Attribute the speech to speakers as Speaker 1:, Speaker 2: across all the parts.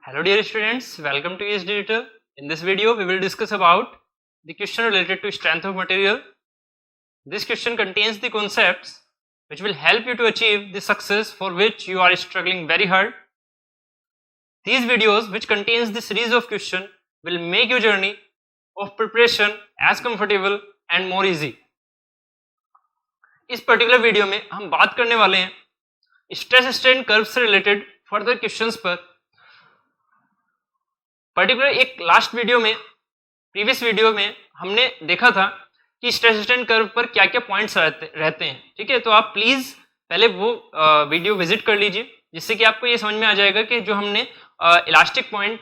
Speaker 1: Hello dear students, welcome to ESD Editor. In this video we will discuss about the question related to strength of material. This question contains the concepts which will help you to achieve the success for which you are struggling very hard. These videos which contains the series of question will make your journey of preparation as comfortable and more easy. इस particular video में हम बात करने वाले हैं stress strain curve से related further questions पर। Particular एक लास्ट वीडियो में प्रीवियस वीडियो में हमने देखा था कि स्ट्रेस स्ट्रेन कर्व पर क्या क्या पॉइंट्स रहते हैं। ठीक है, तो आप प्लीज पहले वो वीडियो विजिट कर लीजिए जिससे कि आपको ये समझ में आ जाएगा कि जो हमने इलास्टिक पॉइंट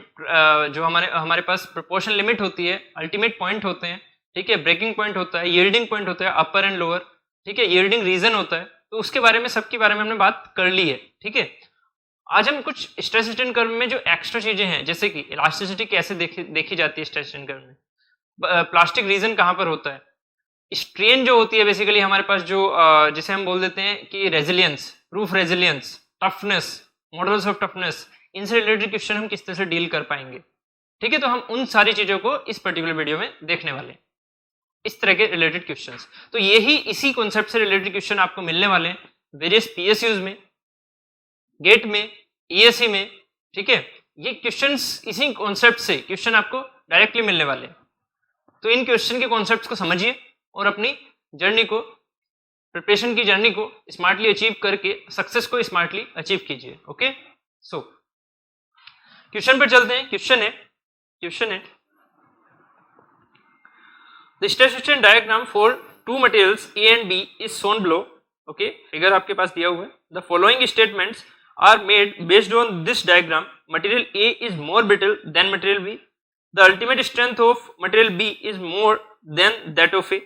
Speaker 1: जो हमारे पास प्रोपोर्शन लिमिट होती है, अल्टीमेट पॉइंट होते हैं, ठीक है, ब्रेकिंग पॉइंट होता है, यील्डिंग पॉइंट होता है, अपर एंड लोअर, ठीक है, यील्डिंग रीजन होता है, तो उसके बारे में सबके बारे में हमने बात कर ली है। ठीक है, आज हम कुछ स्ट्रेस स्ट्रेन कर्व में जो एक्स्ट्रा चीजें हैं जैसे कि इलास्टिसिटी कैसे देखी जाती है स्ट्रेस स्ट्रेन कर्व में, प्लास्टिक रीजन कहाँ पर होता है, स्ट्रेन जो होती है बेसिकली हमारे पास जो जिसे हम बोल देते हैं कि resilience, proof resilience, toughness, models of toughness, इनसे रिलेटेड क्वेश्चन हम किस तरह से डील कर पाएंगे। ठीक है, तो हम उन सारी चीजों को इस पर्टिकुलर वीडियो में देखने वाले हैं, इस तरह के रिलेटेड क्वेश्चंस। तो यही इसी कॉन्सेप्ट से रिलेटेड क्वेश्चन आपको मिलने वाले हैं वेरियस पीएसयूज में, गेट में, ईएससी में। ठीक है, ये क्वेश्चंस इसी कॉन्सेप्ट से क्वेश्चन आपको डायरेक्टली मिलने वाले हैं। तो इन क्वेश्चन के कॉन्सेप्ट्स को समझिए और अपनी जर्नी को, प्रिपरेशन की जर्नी को स्मार्टली अचीव करके सक्सेस को स्मार्टली अचीव कीजिए। ओके, सो क्वेश्चन पर चलते हैं। क्वेश्चन है the stress strain diagram for two materials A and B is shown below. Okay, figure आपके पास दिया हुआ है। The following statements are made based on this diagram. Material A is more brittle than material B. The ultimate strength of material B is more than that of A.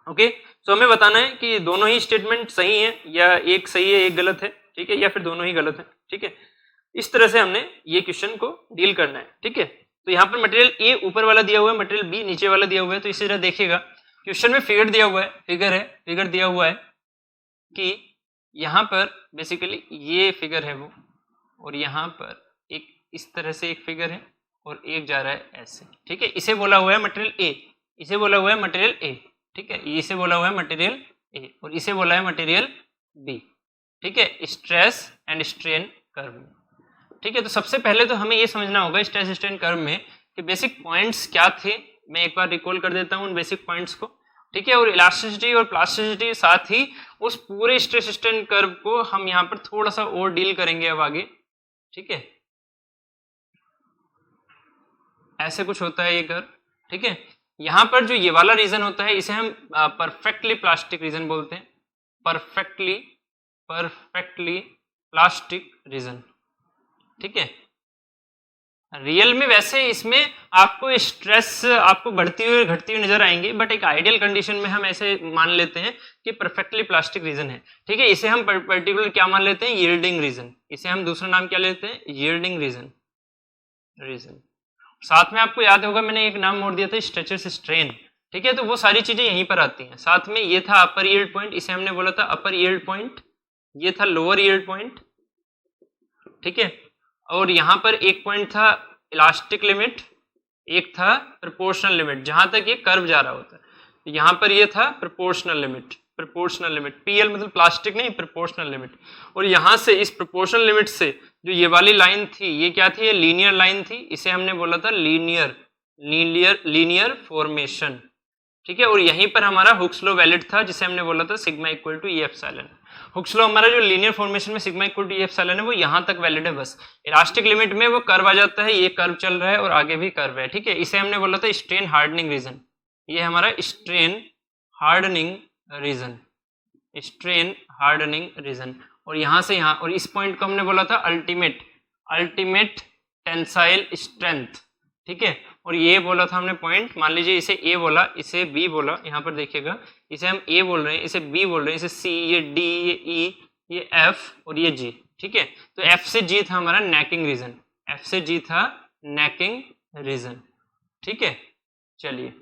Speaker 1: Okay, so हमें बताना है कि दोनों ही statement सही हैं या एक सही है एक गलत है, ठीक है, या फिर दोनों ही गलत है। ठीक है, इस तरह से हमने ये क्वेश्चन को डील करना है। ठीक है, तो यहाँ पर मटेरियल ए ऊपर वाला दिया हुआ है, मटेरियल बी नीचे वाला दिया हुआ है। तो इसी तरह देखिएगा क्वेश्चन में फिगर दिया हुआ है, फिगर दिया हुआ है कि यहाँ पर बेसिकली ये फिगर है वो, और यहाँ पर एक इस तरह से एक फिगर है और एक जा रहा है ऐसे। ठीक है, इसे बोला हुआ है मटेरियल ए, इसे बोला हुआ है मटेरियल ए। ठीक है, इसे बोला हुआ है मटेरियल ए और इसे बोला है मटेरियल बी। ठीक है, स्ट्रेस एंड स्ट्रेन कर्व में। ठीक है, तो सबसे पहले तो हमें ये समझना होगा स्ट्रेस स्ट्रेन कर्व में कि बेसिक पॉइंट्स क्या थे। मैं एक बार रिकॉल कर देता हूँ उन बेसिक पॉइंट्स को। ठीक है, और इलास्टिसिटी और प्लास्टिसिटी, साथ ही उस पूरे स्ट्रेस स्ट्रेन कर्व को हम यहाँ पर थोड़ा सा और डील करेंगे अब आगे। ठीक है, ऐसे कुछ होता है ये कर्व। ठीक है, यहाँ पर जो ये वाला रीजन होता है इसे हम परफेक्टली प्लास्टिक रीजन बोलते हैं, परफेक्टली प्लास्टिक रीजन। ठीक है, रियल में वैसे इसमें आपको स्ट्रेस आपको घटती हुई नजर आएंगी, बट एक आइडियल कंडीशन में हम ऐसे मान लेते हैं कि परफेक्टली प्लास्टिक रीजन है। ठीक है, इसे हम पर्टिकुलर क्या मान लेते हैं, यील्डिंग रीजन। इसे हम दूसरा नाम क्या लेते हैं, यील्डिंग रीजन। साथ में आपको याद होगा मैंने एक नाम और दिया था, स्ट्रेचर्स स्ट्रेन। ठीक है, तो वो सारी चीजें यहीं पर आती हैं। साथ में ये था अपर यील्ड पॉइंट, इसे हमने बोला था अपर यील्ड पॉइंट, ये था लोअर यील्ड पॉइंट। ठीक है, और यहाँ पर एक पॉइंट था इलास्टिक लिमिट, एक था प्रोपोर्शनल लिमिट, जहां तक ये कर्व जा रहा होता है। यहाँ पर ये था प्रोपोर्शनल लिमिट, पीएल मतलब प्लास्टिक नहीं, प्रोपोर्शनल लिमिट। और यहाँ से इस प्रोपोर्शनल लिमिट से जो ये वाली लाइन थी, ये क्या थी, ये लीनियर लाइन थी, इसे हमने बोला था लीनियर फॉर्मेशन। ठीक है, और यहीं पर हमारा हुक्स लॉ वैलिड था जिसे हमने बोला था sigma equal to E epsilon. Hooke's law हमारा जो लीनियर फॉर्मेशन में sigma equal to E epsilon है वो यहाँ तक वैलिड है बस। इलास्टिक लिमिट में वो कर्व आ जाता है, ये कर्व चल रहा है और आगे भी कर्व है। ठीक है, इसे हमने बोला था स्ट्रेन हार्डनिंग रीजन, ये हमारा स्ट्रेन हार्डनिंग रीजन। और यहाँ से यहाँ, और इस पॉइंट को हमने बोला था अल्टीमेट टेंसाइल स्ट्रेंथ। ठीक है, और ये बोला था हमने पॉइंट, मान लीजिए इसे ए बोला, इसे बी बोला, यहाँ पर देखिएगा इसे हम ए बोल रहे हैं, इसे बी बोल रहे हैं, इसे सी, ये डी, ये ई, ये एफ और ये जी। ठीक है, तो एफ से जी था हमारा नेकिंग रीजन। ठीक है, चलिए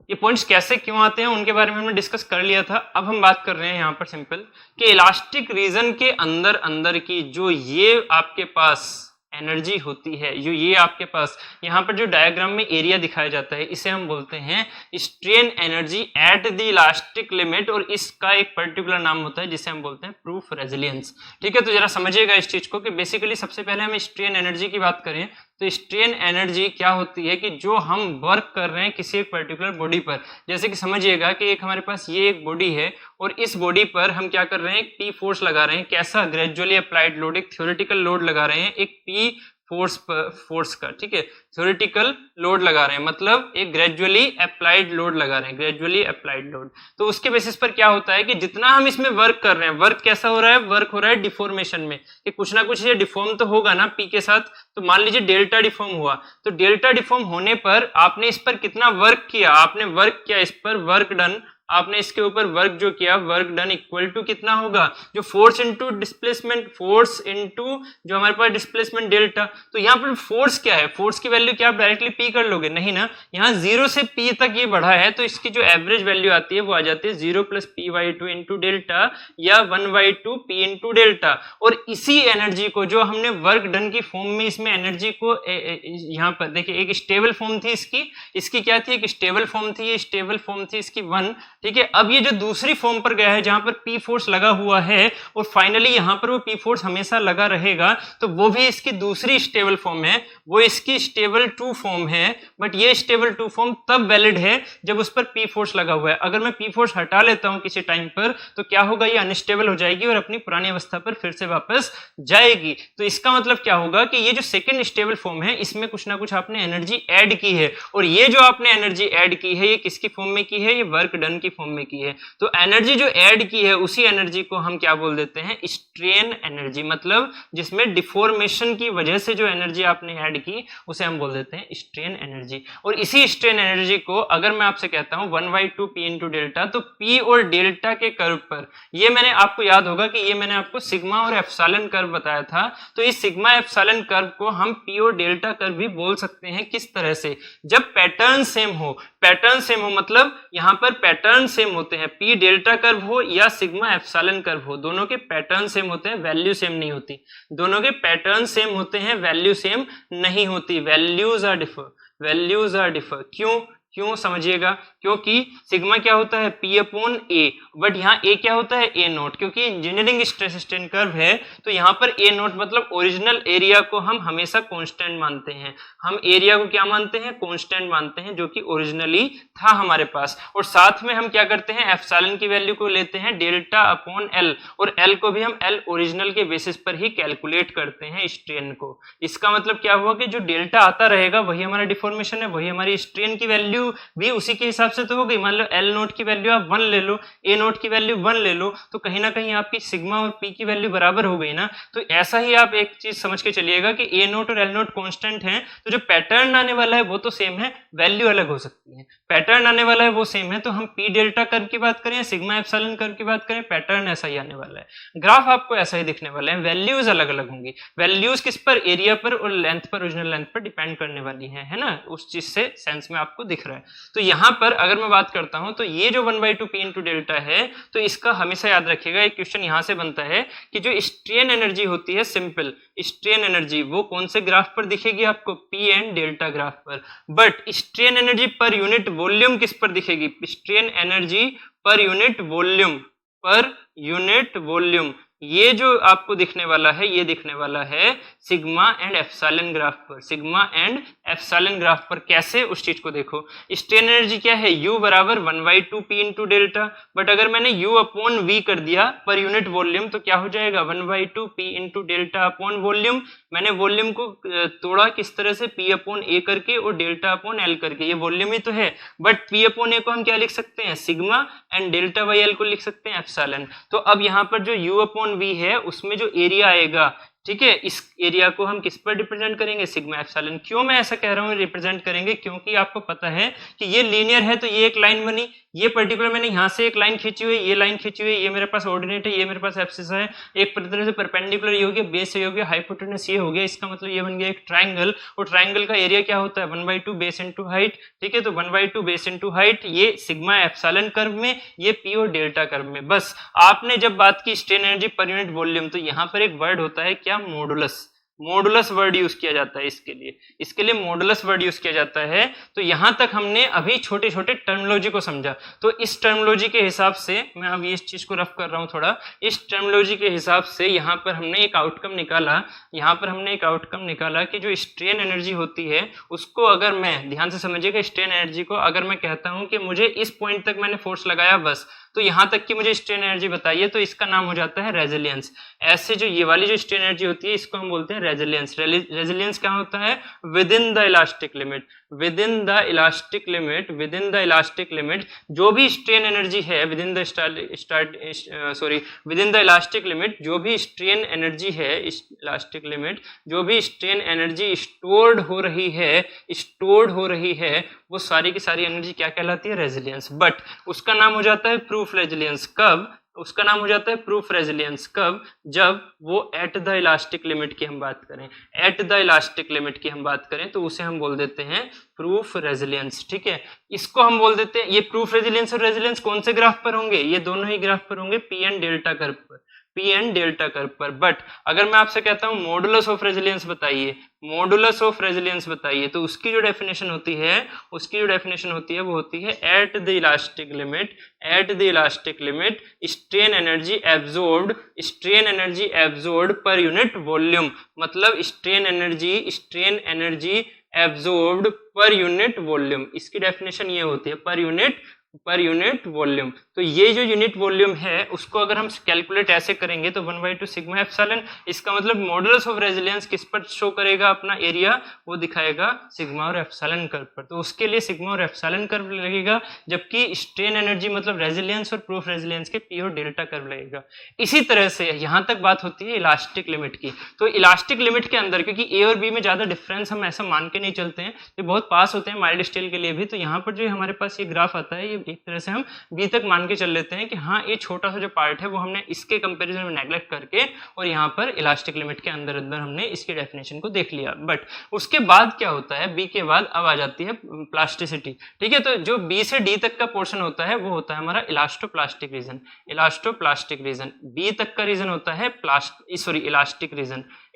Speaker 1: ये पॉइंट्स कैसे क्यों आते हैं उनके बारे में हमने डिस्कस कर लिया था। अब हम बात कर रहे हैं यहाँ पर सिंपल कि इलास्टिक रीजन के अंदर की जो ये आपके पास एनर्जी होती है। जो ये आपके पास यहाँ पर जो डायग्राम में एरिया दिखाया जाता है इसे हम बोलते हैं strain energy at the elastic limit, और इसका एक पर्टिकुलर नाम होता है जिसे हम बोलते हैं प्रूफ रेजिलियंस। ठीक है, तो जरा समझिएगा इस चीज को कि बेसिकली सबसे पहले हम स्ट्रेन एनर्जी की बात करें तो स्ट्रेन एनर्जी क्या होती है कि जो हम वर्क कर रहे हैं किसी एक पर्टिकुलर बॉडी पर, जैसे कि समझिएगा कि एक हमारे पास ये एक बॉडी है और इस बॉडी पर हम क्या कर रहे हैं, एक पी फोर्स लगा रहे हैं। कैसा? ग्रेजुअली अप्लाइड लोड, एक थ्योरेटिकल लोड लगा रहे हैं, एक पी फोर्स का, ठीक है, थ्योरेटिकल लोड लगा रहे हैं, मतलब एक ग्रेजुअली अप्लाइड लोड लगा रहे हैं, ग्रेजुअली अप्लाइड लोड। तो उसके बेसिस पर क्या होता है कि जितना हम इसमें वर्क कर रहे हैं, वर्क कैसा हो रहा है, वर्क हो रहा है डिफॉर्मेशन में, कि कुछ ना कुछ ये डिफॉर्म तो होगा ना पी के साथ। तो मान लीजिए डेल्टा डिफॉर्म हुआ, तो डेल्टा डिफॉर्म होने पर आपने इस पर कितना वर्क किया, आपने वर्क किया इस पर, वर्क डन, आपने इसके ऊपर वर्क जो किया, वर्क डन इक्वल टू कितना होगा, जो force into displacement, force into जो हमारे पास डिस्प्लेसमेंट डेल्टा। तो यहाँ पर फोर्स क्या है, फोर्स की वैल्यू क्या आप डायरेक्टली पी कर लोगे, नहीं ना, यहाँ 0 से p तक ये बढ़ा है तो इसकी जो एवरेज वैल्यू आती है वो आ जाती है 0 + p/2 इंटू डेल्टा या 1/2 p इंटू डेल्टा। और इसी एनर्जी को जो हमने वर्क डन की फॉर्म में इसमें एनर्जी को यहाँ पर देखिए, एक स्टेबल फॉर्म थी इसकी क्या थी, एक स्टेबल फॉर्म थी, ये स्टेबल फॉर्म थी इसकी 1, ठीक है। अब ये जो दूसरी फॉर्म पर गया है जहां पर पी फोर्स लगा हुआ है और फाइनली यहां पर वो पी फोर्स हमेशा लगा रहेगा, तो वो भी इसकी दूसरी स्टेबल फॉर्म है, वो इसकी स्टेबल 2 फॉर्म है। बट ये स्टेबल 2 फॉर्म तब वैलिड है जब उस पर पी फोर्स लगा हुआ है। अगर मैं पी फोर्स हटा लेता हूं किसी टाइम पर तो क्या होगा, ये अनस्टेबल हो जाएगी और अपनी पुरानी अवस्था पर फिर से वापस जाएगी। तो इसका मतलब क्या होगा कि ये जो सेकंड स्टेबल फॉर्म है इसमें कुछ ना कुछ आपने एनर्जी ऐड की है, और ये जो आपने एनर्जी ऐड की है ये किसकी फॉर्म में की है, ये वर्क डन की फॉर्म में की है। तो एनर्जी जो ऐड की है उसी एनर्जी को हम क्या बोल देते हैं, स्ट्रेन एनर्जी, मतलब जिसमें डिफॉर्मेशन की वजह से जो एनर्जी आपने ऐड की उसे हम बोल देते हैं स्ट्रेन एनर्जी। और इसी स्ट्रेन एनर्जी को अगर मैं आपसे कहता हूं 1/2 p इंटू डेल्टा, तो p और डेल्टा के कर्व पर, ये मैंने आपको याद होगा कि ये मैंने आपको सिग्मा और एप्सिलॉन कर्व बताया था, तो इस सिग्मा एप्सिलॉन कर्व को हम p और डेल्टा कर्व भी बोल सकते हैं। किस तरह से, जब पैटर्न सेम हो, पैटर्न सेम हो मतलब यहां पर पैटर्न सेम होते हैं, p डेल्टा कर्व हो या सिग्मा एप्सिलॉन कर्व हो, दोनों के पैटर्न सेम होते हैं, वैल्यू सेम नहीं होती, दोनों के पैटर्न सेम होते हैं, वैल्यू सेम नहीं होती, वैल्यूज आर डिफर। क्यों समझिएगा, क्योंकि सिग्मा क्या होता है p/a, बट यहाँ a क्या होता है, a0, क्योंकि इंजीनियरिंग स्ट्रेस स्ट्रेन कर्व है तो यहाँ पर a0 मतलब ओरिजिनल एरिया को हम हमेशा कांस्टेंट मानते हैं, हम एरिया को क्या मानते हैं, कांस्टेंट मानते हैं, जो कि ओरिजिनली था हमारे पास। और साथ में हम क्या करते हैं, एप्सिलॉन की वैल्यू को लेते हैं डेल्टा/L, और L को भी हम L ओरिजिनल के बेसिस पर ही कैलकुलेट करते हैं स्ट्रेन को। इसका मतलब क्या हुआ कि जो डेल्टा आता रहेगा वही हमारा डिफॉर्मेशन है, वही हमारी स्ट्रेन की वैल्यू भी उसी के हिसाब से तो हो गई। मान लो L0 की वैल्यू आप 1 ले लो, A0 की वैल्यू 1 ले लो, तो कहीं ना कहीं आपकी सिग्मा और P की वैल्यू बराबर हो गई ना। तो ऐसा ही आप एक चीज समझ के चलिएगा कि A0 और L0 कांस्टेंट हैं, तो जो पैटर्न आने वाला है वो तो सेम है, वैल्यू अलग हो सकती है, पैटर्न आने वाला है वो सेम है। तो हम P डेल्टा कर्व की बात करें, सिग्मा एप्सिलॉन कर्व की बात करें, पैटर्न ऐसा ही आने वाला है, ग्राफ आपको ऐसा ही दिखने वाला है, वैल्यूज अलग अलग होंगी। वैल्यूज किस पर, एरिया पर और लेंथ पर, ओरिजिनल लेंथ पर डिपेंड करने वाली है ना, उस चीज से सेंस में आपको दिख रहा है। तो यहां पर अगर मैं बात करता हूं तो ये जो 1/2 p इंटू डेल्टा है, तो इसका हमेशा याद रखिएगा, एक क्वेश्चन यहां से बनता है कि जो स्ट्रेन एनर्जी होती है, सिंपल स्ट्रेन एनर्जी, वो कौन से ग्राफ पर दिखेगी आपको, p एंड डेल्टा ग्राफ पर। बट स्ट्रेन एनर्जी पर यूनिट वॉल्यूम किस पर दिखेगी, स्ट्रेन एनर्जी पर यूनिट वॉल्यूम, ये जो आपको दिखने वाला है, ये दिखने वाला है सिग्मा एंड एप्सिलॉन ग्राफ पर, सिग्मा एंड एप्सिलॉन ग्राफ पर। कैसे, उस चीज को देखो, स्ट्रेन एनर्जी क्या है, U बराबर 1/2 p इंटू डेल्टा, बट अगर मैंने U/V कर दिया पर यूनिट वॉल्यूम तो क्या हो जाएगा, 1/2 p into delta upon volume. मैंने वॉल्यूम को तोड़ा किस तरह से, P/A करके और डेल्टा/L करके, ये वॉल्यूम ही तो है, बट P/A को हम क्या लिख सकते हैं, सिग्मा, एंड डेल्टा/L को लिख सकते हैं एप्सिलॉन। तो अब यहाँ पर जो U/V है उसमें जो एरिया आएगा, ठीक है, इस एरिया को हम किस पर रिप्रेजेंट करेंगे, सिग्मा एप्सिलॉन। क्यों मैं ऐसा कह रहा हूँ रिप्रेजेंट करेंगे, क्योंकि आपको पता है कि ये लीनियर है, तो ये एक लाइन बनी, ये पर्टिकुलर मैंने यहाँ से एक लाइन खींची हुई, ये लाइन खींची हुई, ये मेरे पास ऑर्डिनेट है, ये मेरे पास एब्सिस है, एक तरह से परपेंडिकुलर ये हो गया, बेस ये हो गया, हाइपोटेनस ये हो गया, इसका मतलब ये बन गया एक ट्राइंगल। और ट्राइंगल का एरिया क्या होता है, 1/2 बेस इंटू हाइट, ठीक है। तो 1/2 बेस इंटू हाइट, ये सिग्मा एप्सिलॉन कर्व में, ये P और डेल्टा कर्व में। बस आपने जब बात की स्ट्रेन एनर्जी पर यूनिट वॉल्यूम, तो यहाँ पर एक वर्ड होता है क्या, मॉडुलस। मॉडुलस वर्ड यूज किया जाता है इसके लिए मॉडुलस वर्ड यूज किया जाता है। तो यहां तक हमने अभी छोटे छोटे टर्मिनोलॉजी को समझा। तो इस टर्मिनोलॉजी के हिसाब से मैं अभी इस चीज को रफ कर रहा हूं थोड़ा। इस टर्मिनोलॉजी के हिसाब से यहाँ पर हमने एक आउटकम निकाला कि जो स्ट्रेन एनर्जी होती है उसको, अगर मैं ध्यान से समझिएगा, स्ट्रेन एनर्जी को अगर मैं कहता हूं कि मुझे इस पॉइंट तक मैंने फोर्स लगाया बस, तो यहां तक की मुझे स्ट्रेन एनर्जी बताइए, तो इसका नाम हो जाता है रेजिलियंस। ऐसे जो ये वाली जो स्ट्रेन एनर्जी होती है इसको हम बोलते हैं रेजिलियंस। रेजिलियंस क्या होता है? Within the elastic limit, within the elastic limit जो भी स्ट्रेन एनर्जी है विदिन द इलास्टिक लिमिट, जो भी स्ट्रेन एनर्जी है इलास्टिक लिमिट, जो भी स्ट्रेन एनर्जी स्टोर्ड हो रही है वो सारी की सारी एनर्जी क्या कहलाती है? रेजिलियंस। बट उसका नाम हो जाता है प्रूफ रेजिलियंस। कब? उसका नाम हो जाता है प्रूफ रेजिलियंस। कब? जब वो एट द इलास्टिक लिमिट की हम बात करें, एट द इलास्टिक लिमिट की हम बात करें तो उसे हम बोल देते हैं प्रूफ रेजिलियंस। ठीक है, इसको हम बोल देते हैं, ये प्रूफ रेजिलियंस और रेजिलियंस कौन से ग्राफ पर होंगे? ये दोनों ही ग्राफ पर होंगे पी एंड डेल्टा कर्व पर, पी एंड डेल्टा कर्व पर। बट अगर मैं आपसे कहता हूं मॉडुलस ऑफ रेजिलियंस बताइए, मॉडुलस ऑफ रेजिलियंस बताइए, तो उसकी जो डेफिनेशन होती है वो होती है at the elastic limit strain energy absorbed per unit volume. मतलब strain energy absorbed per unit volume, इसकी डेफिनेशन ये होती है पर यूनिट वॉल्यूम। तो ये जो यूनिट वॉल्यूम है उसको अगर हम कैलकुलेट ऐसे करेंगे तो 1/2 सिग्मा एप्सिलॉन, इसका मतलब मॉडुलस ऑफ रेजिलियंस किस पर शो करेगा अपना एरिया? वो दिखाएगा सिग्मा और एप्सिलॉन कर्व पर। तो उसके लिए सिग्मा और एप्सिलॉन कर्व लगेगा, जबकि स्ट्रेन एनर्जी मतलब रेजिलियंस और प्रूफ रेजिलियंस के पी और डेल्टा कर्व लगेगा। इसी तरह से यहां तक बात होती है इलास्टिक लिमिट की। तो इलास्टिक लिमिट के अंदर, क्योंकि ए और बी में ज्यादा डिफरेंस हम ऐसा मान के नहीं चलते हैं, ये बहुत पास होते हैं माइल्ड स्केल के लिए भी, तो यहाँ पर जो हमारे पास ये ग्राफ आता है, ये एक तरह से हम बी तक मान के चल लेते हैं कि हाँ ये छोटा सा जो पार्ट है वो हमने इसके कंपैरिजन में नेग्लेक्ट करके और यहाँ पर इलास्टिक लिमिट के अंदर हमने इसकी डेफिनेशन को देख लिया। बट उसके बाद क्या होता है? बी के बाद अब आ जाती है प्लास्टिसिटी। ठीक है, तो जो बी से डी तक का पोर्शन होता है वो होता है हमारा इलास्टोप्लास्टिक रीजन। बी तक का रीजन होता है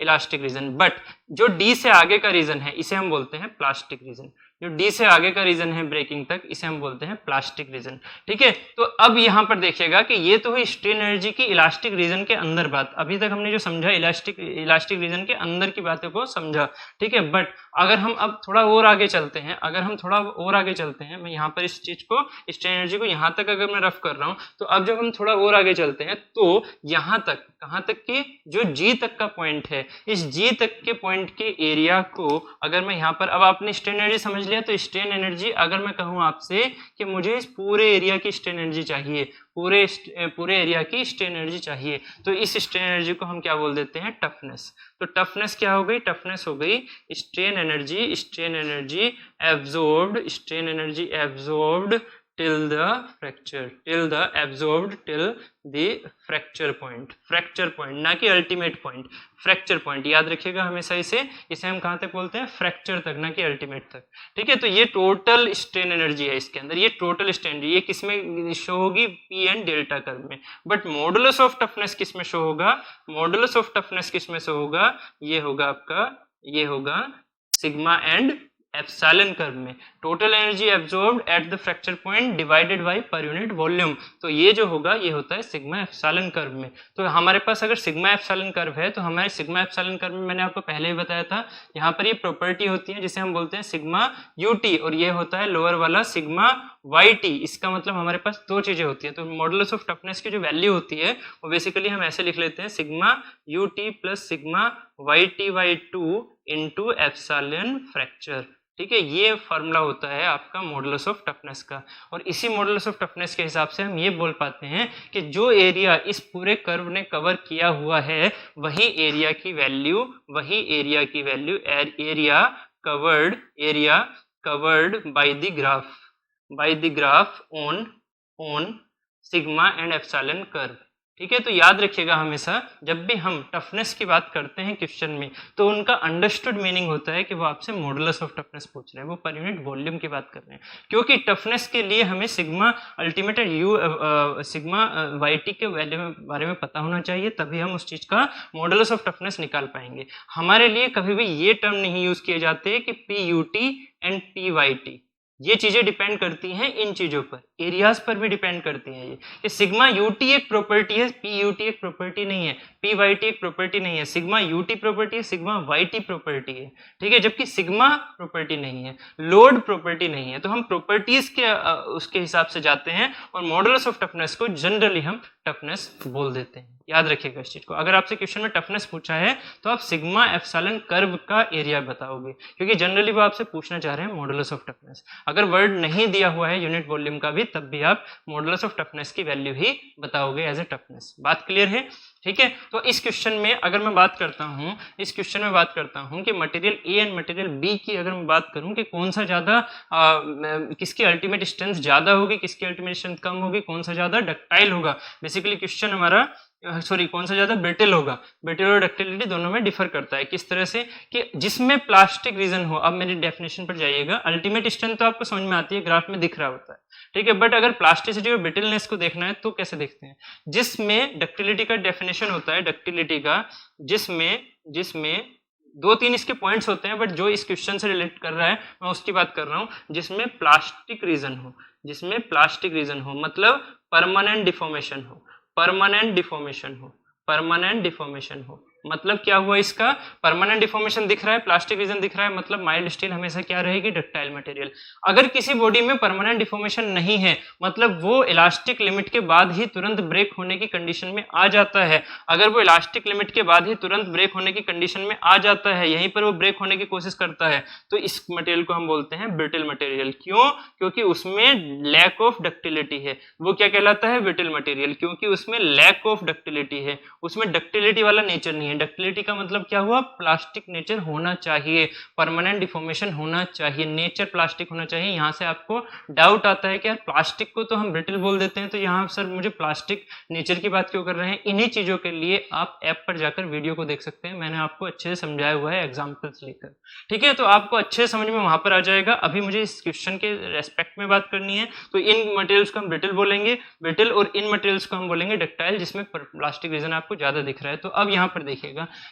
Speaker 1: इलास्टिक रीजन। बट जो डी से आगे का रीजन है इसे हम बोलते हैं प्लास्टिक रीजन। जो डी से आगे का रीजन है ब्रेकिंग तक, इसे हम बोलते हैं प्लास्टिक रीजन। ठीक है, तो अब यहां पर देखिएगा कि ये तो हुई स्ट्रेन एनर्जी की इलास्टिक रीजन के अंदर बात। अभी तक हमने जो समझा इलास्टिक रीजन के अंदर की बातों को समझा। ठीक है, बट अगर हम अब थोड़ा और आगे चलते हैं, मैं यहाँ पर इस चीज को, स्ट्रेन एनर्जी को यहां तक अगर मैं रफ कर रहा हूं, तो अब जब हम थोड़ा और आगे चलते हैं तो यहां तक, कहां तक की, जो जी तक का पॉइंट है, इस जी तक के पॉइंट के एरिया को अगर मैं यहाँ पर, अब आपने स्ट्रेन एनर्जी समझ लिया, तो स्ट्रेन एनर्जी अगर मैं कहूँ आपसे कि मुझे इस पूरे एरिया की स्ट्रेन एनर्जी चाहिए, पूरे एरिया की स्ट्रेन एनर्जी चाहिए, तो इस स्ट्रेन एनर्जी को हम क्या बोल देते हैं? टफनेस। तो टफनेस क्या हो गई? टफनेस हो गई strain energy absorbed till the fracture point, ना कि अल्टीमेट पॉइंट, फ्रैक्चर पॉइंट याद रखिएगा हमेशा इसे हम कहां तक बोलते हैं? फ्रैक्चर तक, ना कि अल्टीमेट तक। ठीक है, तो ये टोटल स्ट्रेन एनर्जी है इसके अंदर, ये टोटल स्ट्रेन एनर्जी, ये किसमें शो होगी? पी एंड डेल्टा कर्व में। बट मॉडुलस ऑफ टफनेस किस में शो होगा? ये होगा आपका, ये होगा सिग्मा एंड एप्सिलॉन कर्व में। Total energy absorbed at the fracture point divided by पर यूनिट वॉल्यूम। तो ये जो होगा ये होता है सिग्मा एप्सिलॉन कर्व में। तो हमारे पास अगर सिग्मा एप्सिलॉन कर्व है तो हमारे सिग्मा एप्सिलॉन कर्व में मैंने आपको पहले ही बताया था, यहाँ पर ये प्रॉपर्टी होती है जिसे हम बोलते हैं सिग्मा यूटी, और ये होता है लोअर वाला सिग्मा वाईटी। इसका मतलब हमारे पास दो चीजें होती है। तो मॉडुलस ऑफ टफनेस की जो वैल्यू होती है वो बेसिकली हम ऐसे लिख लेते हैं sigma UT plus sigma YT by 2 into epsilon fracture. ठीक है, ये फॉर्मूला होता है आपका मॉडुलस ऑफ टफनेस का। और इसी मॉडुलस ऑफ टफनेस के हिसाब से हम ये बोल पाते हैं कि जो एरिया इस पूरे कर्व ने कवर किया हुआ है वही एरिया की value area covered by the graph on sigma and epsilon curve. ठीक है। तो याद रखिएगा हमेशा जब भी हम टफनेस की बात करते हैं क्वेश्चन में, तो उनका अंडरस्टूड मीनिंग होता है कि वो आपसे मॉडुलस ऑफ टफनेस पूछ रहे हैं, वो पर यूनिट वॉल्यूम की बात कर रहे हैं। क्योंकि टफनेस के लिए हमें सिग्मा अल्टीमेट सिग्मा वाई के वैल्यू बारे में पता होना चाहिए, तभी हम उस चीज़ का मॉडुलस ऑफ टफनेस निकाल पाएंगे। हमारे लिए कभी भी ये टर्म नहीं यूज किए जाते कि P U T and P Y T, ये चीजें डिपेंड करती हैं इन चीजों पर, एरियाज पर भी डिपेंड करती हैं। ये सिग्मा यूटी एक प्रॉपर्टी है, पी यूटी एक प्रॉपर्टी नहीं है, पी वाई टी एक प्रॉपर्टी नहीं है। सिग्मा यूटी प्रॉपर्टी है, सिग्मा वाई टी प्रॉपर्टी है, ठीक है। जबकि सिग्मा प्रॉपर्टी नहीं है, लोड प्रॉपर्टी नहीं है। तो हम प्रॉपर्टीज के उसके हिसाब से जाते हैं और मॉडुलस ऑफ टफनेस को जनरली हम टफनेस बोल देते हैं। याद रखिएगा इस चीज को। अगर आपसे क्वेश्चन में टफनेस पूछा है तो आप सिग्मा एप्सिलॉन कर्व का एरिया बताओगे, क्योंकि जनरली वो आपसे पूछना चाह रहे हैं मॉडुलस ऑफ टफनेस। अगर वर्ड नहीं दिया हुआ है यूनिट वॉल्यूम का भी, तब भी आप मॉडुलस ऑफ टफनेस की वैल्यू ही बताओगे एज ए टफनेस। बात क्लियर है, ठीक है। तो इस क्वेश्चन में अगर मैं बात करता हूं, इस क्वेश्चन में बात करता हूं कि material A and material B की अगर मैं बात करूं कि कौन सा ज्यादा किसकी अल्टीमेट स्ट्रेंथ ज्यादा होगी, किसकी अल्टीमेट स्ट्रेंथ कम होगी, कौन सा ज्यादा डक्टाइल होगा, बेसिकली क्वेश्चन हमारा कौन सा ज्यादा ब्रिटिल होगा। ब्रिटिल और डक्टिलिटी दोनों में डिफर करता है। किस तरह से कि जिसमें प्लास्टिक रीजन हो। अब मेरी डेफिनेशन पर जाइएगा, अल्टीमेट स्ट्रेंथ तो आपको समझ में आती है, ग्राफ में दिख रहा होता है, ठीक है। बट अगर प्लास्टिसिटी और ब्रिटिलनेस को देखना है तो कैसे देखते हैं, जिसमें डक्टिलिटी का डेफिनेशन होता है, डक्टिलिटी का जिसमें 2-3 इसके पॉइंट्स होते हैं, बट जो इस क्वेश्चन से रिलेट कर रहा है मैं उसकी बात कर रहा हूं, जिसमें प्लास्टिक रीजन हो, जिसमें प्लास्टिक रीजन हो, मतलब परमानेंट डिफॉर्मेशन हो, परमानेंट डिफॉर्मेशन हो, परमानेंट डिफॉर्मेशन हो। मतलब क्या हुआ, इसका परमानेंट डिफॉर्मेशन दिख रहा है, प्लास्टिक रीजन दिख रहा है, मतलब माइल्ड स्टील हमेशा क्या रहेगी, डक्टाइल मटेरियल। अगर किसी बॉडी में परमानेंट डिफॉर्मेशन नहीं है, मतलब वो इलास्टिक लिमिट के बाद ही तुरंत ब्रेक होने की कंडीशन में आ जाता है। अगर वो इलास्टिक लिमिट के बाद ही तुरंत ब्रेक होने की कंडीशन में आ जाता है, यहीं पर वो ब्रेक होने की कोशिश करता है, तो इस मटेरियल को हम बोलते हैं ब्रिटिल मटेरियल। क्यों? क्योंकि उसमें लैक ऑफ डक्टिलिटी है। वो क्या कहलाता है, ब्रिटिल मटेरियल, क्योंकि उसमें लैक ऑफ डक्टिलिटी है, उसमें डक्टिलिटी वाला नेचर नहीं है। डक्टिलिटी का मतलब क्या हुआ, प्लास्टिक नेचर होना चाहिए, परमानेंट डिफॉर्मेशन होना चाहिए, नेचर प्लास्टिक होना चाहिए। यहां से आपको डाउट आता है कि यार प्लास्टिक को तो हम ब्रिटिल बोल देते हैं, तो यहाँ सर मुझे प्लास्टिक नेचर की बात क्यों कर रहे हैं। इन्हीं चीजों के लिए आप ऐप पर जाकर वीडियो को देख सकते हैं, मैंने आपको अच्छे से समझाया हुआ है एग्जाम्पल्स लेकर, ठीक है। तो आपको अच्छे समझ में वहां पर आ जाएगा। अभी मुझे इस क्वेश्चन के रेस्पेक्ट में बात करनी है, तो इन मटेरियल्स को हम ब्रिटिल बोलेंगे, ब्रिटिल, और इन मटेरियल्स को हम बोलेंगे डक्टाइल, जिसमें प्लास्टिक रीजन आपको ज्यादा दिख रहा है। तो अब यहाँ पर देखिएगा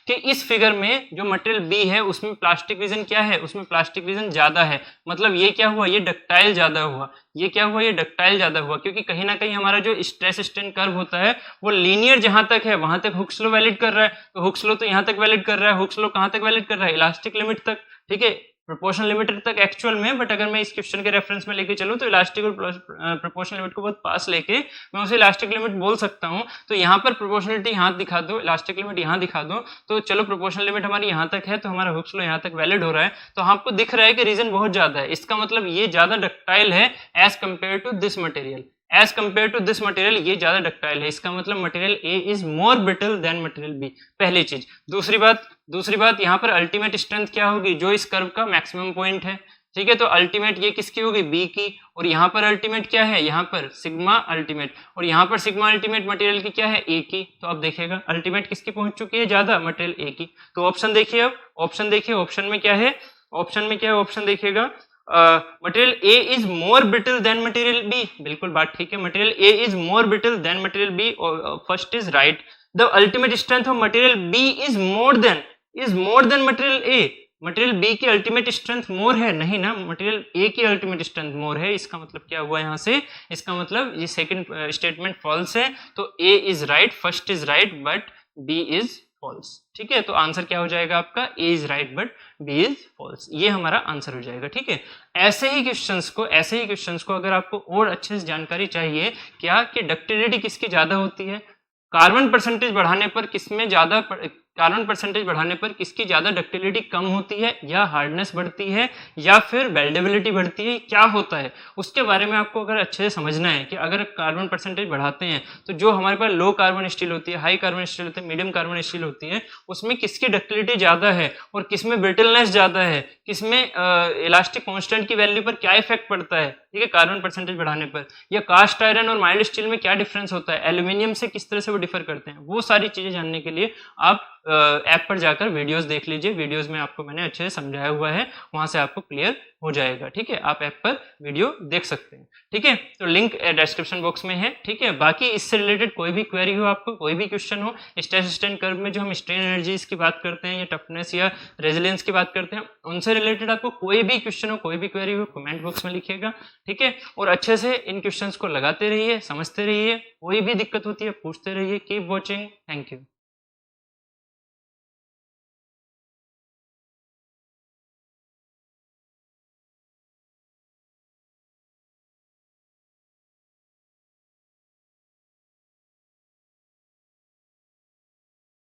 Speaker 1: कि इस फिगर में जो मटेरियल बी है उसमें प्लास्टिक रीजन क्या है, उसमें प्लास्टिक रीजन ज्यादा है। मतलब ये क्या हुआ, ये डक्टाइल ज्यादा हुआ, ये क्या हुआ, ये डक्टाइल ज्यादा हुआ, क्योंकि कहीं ना कहीं हमारा जो स्ट्रेस स्ट्रेन कर्व होता है वो लीनियर जहां तक है वहां तक हुक्स लॉ वैलिड कर रहा है, तो हुक्स लॉ तो यहां तक वैलिड कर रहा है, हुक्स लॉ कहां तक वैलिड कर रहा है, इलास्टिक लिमिट तक, ठीक है, प्रोपोर्शनल लिमिट तक एक्चुअल में। बट अगर मैं इस क्वेश्चन के रेफरेंस में लेके चलूं तो इलास्टिक और प्रोपोर्शनल लिमिट को बहुत पास लेके मैं उसे इलास्टिक लिमिट बोल सकता हूं। तो यहाँ पर प्रोपोर्शनलिटी यहाँ दिखा दो, इलास्टिक लिमिट यहाँ दिखा दो, तो चलो प्रोपोर्शनल लिमिट हमारी यहाँ तक है, तो हमारा हुक्स लॉ यहाँ तक वैलिड हो रहा है, तो आपको दिख रहा है कि रीजन बहुत ज्यादा है। इसका मतलब ये ज्यादा डक्टाइल है as compare to this material, as compare to this material ये ज्यादा डक्टाइल है। इसका मतलब material A is more brittle than material B, पहली चीज। दूसरी बात यहाँ पर अल्टीमेट स्ट्रेंथ क्या होगी, जो इस कर्व का मैक्सिमम पॉइंट है, ठीक है। तो अल्टीमेट ये किसकी होगी, बी की, और यहाँ पर अल्टीमेट क्या है, यहाँ पर सिग्मा अल्टीमेट, और यहाँ पर सिग्मा अल्टीमेट मटेरियल की क्या है, ए की। तो अब देखिएगा अल्टीमेट किसकी पहुंच चुकी है, ज्यादा, मटेरियल ए की। तो ऑप्शन देखिए, अब ऑप्शन देखिए, ऑप्शन में क्या है, ऑप्शन देखिएगा, material A is more brittle than material B, बिल्कुल बात ठीक है, material A is more brittle than material B, first is right. The ultimate strength of material B is more than material A, material B की ultimate strength more है, नहीं ना, material A की ultimate strength more है। इसका मतलब क्या हुआ यहाँ से, इसका मतलब ये सेकंड स्टेटमेंट फॉल्स है, तो A is right, first is right but B is false, ठीक है। तो आंसर क्या हो जाएगा आपका, A is right but B is false, ये हमारा आंसर हो जाएगा, ठीक है। ऐसे ही क्वेश्चंस को अगर आपको और अच्छे से जानकारी चाहिए क्या कि डक्टिलिटी किसकी ज्यादा होती है, कार्बन परसेंटेज बढ़ाने पर किसमें ज्यादा कार्बन परसेंटेज बढ़ाने पर किसकी ज़्यादा डक्टिलिटी कम होती है या हार्डनेस बढ़ती है या फिर वेल्डेबिलिटी बढ़ती है, क्या होता है उसके बारे में आपको अगर अच्छे से समझना है कि अगर कार्बन परसेंटेज बढ़ाते हैं तो जो हमारे पास लो कार्बन स्टील होती है, हाई कार्बन स्टील होती है, मीडियम कार्बन स्टील होती है, उसमें किसकी डक्टिलिटी ज़्यादा है और किसमें ब्रिटलनेस ज़्यादा है, किसमें इलास्टिक कांस्टेंट की वैल्यू पर क्या इफेक्ट पड़ता है, ठीक है, कार्बन परसेंटेज बढ़ाने पर, या कास्ट आयरन और माइल्ड स्टील में क्या डिफरेंस होता है, एल्यूमिनियम से किस तरह से वो डिफर करते हैं, वो सारी चीज़ें जानने के लिए आप ऐप पर जाकर वीडियोस देख लीजिए। वीडियोस में आपको मैंने अच्छे से समझाया हुआ है, वहां से आपको क्लियर हो जाएगा, ठीक है। आप ऐप पर वीडियो देख सकते हैं, ठीक है। तो लिंक डिस्क्रिप्शन बॉक्स में है, ठीक है। बाकी इससे रिलेटेड कोई भी क्वेरी हो, आपको कोई भी क्वेश्चन हो, स्ट्रेस कर्व में जो हम स्ट्रेन एनर्जीज की बात करते हैं या टफनेस या रेजिलियंस की बात करते हैं, उनसे रिलेटेड आपको कोई भी क्वेश्चन हो, कोई भी क्वेरी हो, कमेंट बॉक्स में लिखिएगा, ठीक है। और अच्छे से इन क्वेश्चंस को लगाते रहिए, समझते रहिए, कोई भी दिक्कत होती है पूछते रहिए। Keep watching, thank you.